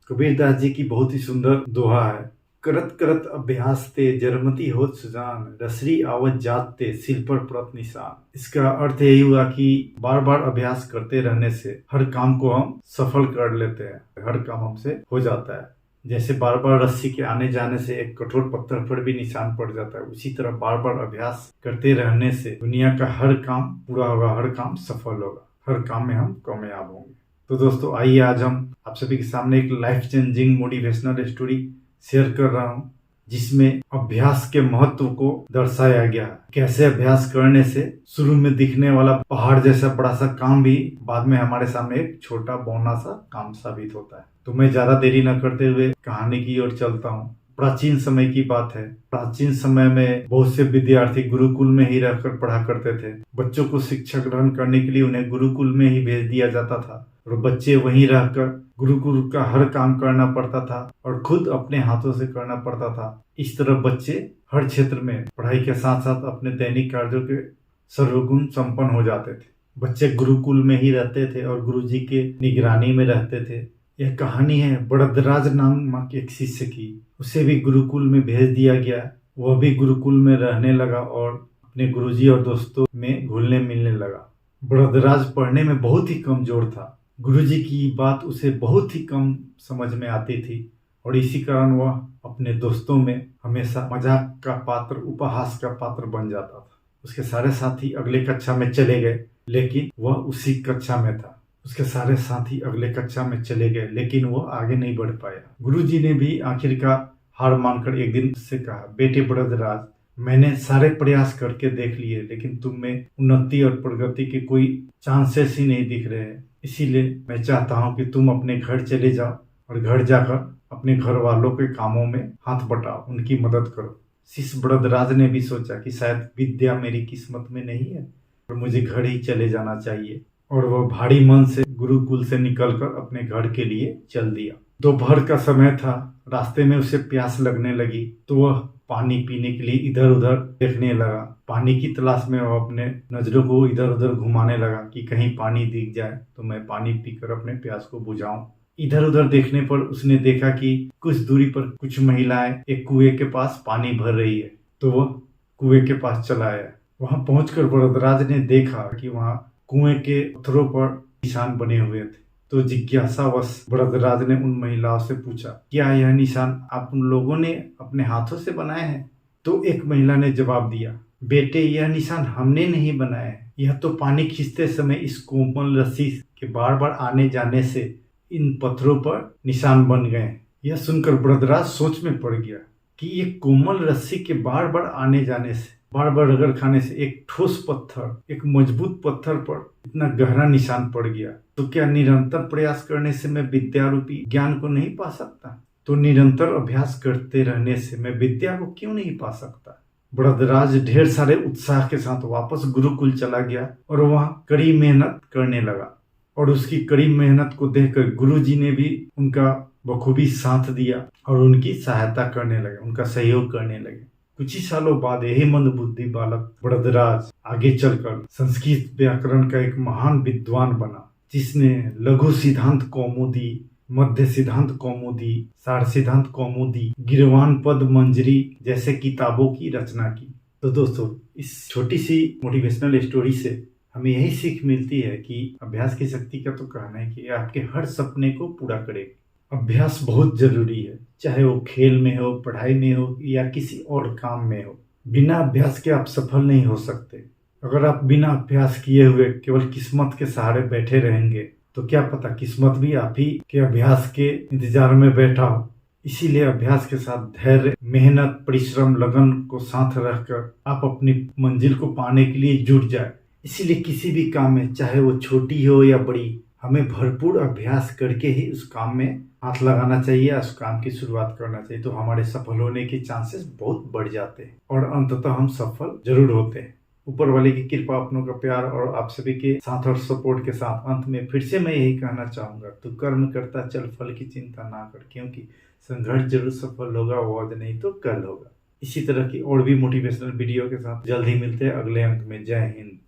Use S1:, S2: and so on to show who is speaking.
S1: कबीरदास जी की बहुत ही सुंदर दोहा है। करत करत अभ्यास ते जरमती होत सुजान, रसरी आवत जात ते सिर पर पड़त निशान। इसका अर्थ यही हुआ कि बार बार अभ्यास करते रहने से हर काम को हम सफल कर लेते हैं, हर काम हमसे हो जाता है। जैसे बार बार रस्सी के आने जाने से एक कठोर पत्थर पर भी निशान पड़ जाता है, उसी तरह बार बार अभ्यास करते रहने से दुनिया का हर काम पूरा होगा, हर काम सफल होगा, हर काम में हम कामयाब होंगे। तो दोस्तों आइए आज हम आप सभी के सामने एक life changing motivational story share कर रहा हूँ, जिसमें अभ्यास के महत्व को दर्शाया गया है। कैसे अभ्यास करने से शुरू में दिखने वाला पहाड़ जैसा बड़ा सा काम भी बाद में हमारे सामने एक छोटा बौना सा काम साबित होता है। तो मैं ज्यादा देरी न करते हुए कहानी की ओर चलता हूँ। प्राचीन समय की बात है। प्राचीन समय में बहुत से विद्यार्थी गुरुकुल में ही रहकर पढ़ा करते थे। बच्चों को शिक्षा ग्रहण करने के लिए उन्हें गुरुकुल में ही भेज दिया जाता था और बच्चे वहीं रहकर गुरुकुल का हर काम करना पड़ता था और खुद अपने हाथों से करना पड़ता था। इस तरह बच्चे हर क्षेत्र में पढ़ाई के साथ साथ अपने दैनिक कार्यों के सर्वगुण संपन्न हो जाते थे। बच्चे गुरुकुल में ही रहते थे और गुरुजी के निगरानी में रहते थे। यह कहानी है बड़दराज नामक एक शिष्य की। उसे भी गुरुकुल में भेज दिया गया। वह भी गुरुकुल में रहने लगा और अपने गुरुजी और दोस्तों में घुलने मिलने लगा। बड़दराज पढ़ने में बहुत ही कमजोर था। गुरुजी की बात उसे बहुत ही कम समझ में आती थी और इसी कारण वह अपने दोस्तों में हमेशा मजाक का पात्र, उपहास का पात्र बन जाता था। उसके सारे साथी अगले कक्षा में चले गए, लेकिन वह उसी कक्षा में था। उसके सारे साथी अगले कक्षा में चले गए, लेकिन वह आगे नहीं बढ़ पाया। गुरुजी ने भी आखिरकार हार मानकर एक दिन उससे कहा, बेटे बड़दराज, मैंने सारे प्रयास करके देख लिए, लेकिन तुम में उन्नति और प्रगति के कोई चांसेस ही नहीं दिख रहे हैं। इसीलिए मैं चाहता हूं कि तुम अपने घर चले जाओ और घर जाकर अपने घर वालों के कामों में हाथ बटाओ, उनकी मदद करो। शिष्य बड़दराज ने भी सोचा कि शायद विद्या मेरी किस्मत में नहीं है और मुझे घर ही चले जाना चाहिए, और वह भारी मन से गुरुकुल से निकलकर अपने घर के लिए चल दिया। दोपहर का समय था। रास्ते में उसे प्यास लगने लगी तो वह पानी पीने के लिए इधर उधर देखने लगा। पानी की तलाश में वह अपने नजरों को इधर उधर घुमाने लगा कि कहीं पानी दिख जाए तो मैं पानी पीकर अपने प्यास को बुझाऊं। इधर उधर देखने पर उसने देखा कि कुछ दूरी पर कुछ महिलाएं एक कुएं के पास पानी भर रही है, तो वह कुएं के पास चला आया। वहां पहुंचकर बड़दराज ने देखा कि वहां कुएं के पत्थरों पर निशान बने हुए थे। तो जिज्ञासावश बड़दराज ने उन महिलाओं से पूछा, क्या यह निशान आप उन लोगों ने अपने हाथों से बनाए हैं? तो एक महिला ने जवाब दिया, बेटे, यह निशान हमने नहीं बनाए हैं। यह तो पानी खींचते समय इस कोमल रस्सी के बार बार आने जाने से इन पत्थरों पर निशान बन गए। यह सुनकर बड़दराज सोच में पड़ गया कि ये कोमल रस्सी के बार बार आने जाने से, बार बार रगड़ खाने से एक ठोस पत्थर, एक मजबूत पत्थर पर इतना गहरा निशान पड़ गया, तो क्या निरंतर प्रयास करने से मैं विद्या रूपी ज्ञान को नहीं पा सकता? तो निरंतर अभ्यास करते रहने से मैं विद्या को क्यों नहीं पा सकता? बड़दराज ढेर सारे उत्साह के साथ वापस गुरुकुल चला गया और वहां कड़ी मेहनत करने लगा। और उसकी कड़ी मेहनत को देखकर गुरुजी ने भी उनका बखूबी साथ दिया और उनकी सहायता करने लगे, उनका सहयोग करने लगे। कुछ ही सालों बाद यही मंदबुद्धि बालक बड़दराज आगे चलकर संस्कृत व्याकरण का एक महान विद्वान बना, जिसने लघु सिद्धांत कौमुदी, मध्य सिद्धांत कौमुदी, सार सिद्धांत कौमुदी, गिरवान पद मंजरी जैसे किताबों की रचना की। तो दोस्तों, इस छोटी सी मोटिवेशनल स्टोरी से हमें यही सीख मिलती है कि अभ्यास की शक्ति का तो कहना है कि आपके हर सपने को पूरा करेगी। अभ्यास बहुत जरूरी है, चाहे वो खेल में हो, पढ़ाई में हो या किसी और काम में हो। बिना अभ्यास के आप सफल नहीं हो सकते। अगर आप बिना अभ्यास किए हुए केवल किस्मत के सहारे बैठे रहेंगे तो क्या पता किस्मत भी आप ही के अभ्यास के इंतजार में बैठा हो। इसीलिए अभ्यास के साथ धैर्य, मेहनत, परिश्रम, लगन को साथ रखकर आप अपनी मंजिल को पाने के लिए जुट जाए। इसीलिए किसी भी काम में, चाहे वो छोटी हो या बड़ी, हमें भरपूर अभ्यास करके ही उस काम में हाथ लगाना चाहिए, उस काम की शुरुआत करना चाहिए। तो हमारे सफल होने के चांसेस बहुत बढ़ जाते हैं और अंततः हम सफल जरूर होते हैं। ऊपर वाले की कृपा, अपनों का प्यार और आप सभी के साथ और सपोर्ट के साथ अंत में फिर से मैं यही कहना चाहूंगा, तू कर्म करता चल, फल की चिंता ना कर, क्योंकि संघर्ष जरूर सफल होगा, वो आज नहीं तो कल होगा। इसी तरह की और भी मोटिवेशनल वीडियो के साथ जल्द ही मिलते हैं अगले अंक में। जय हिंद।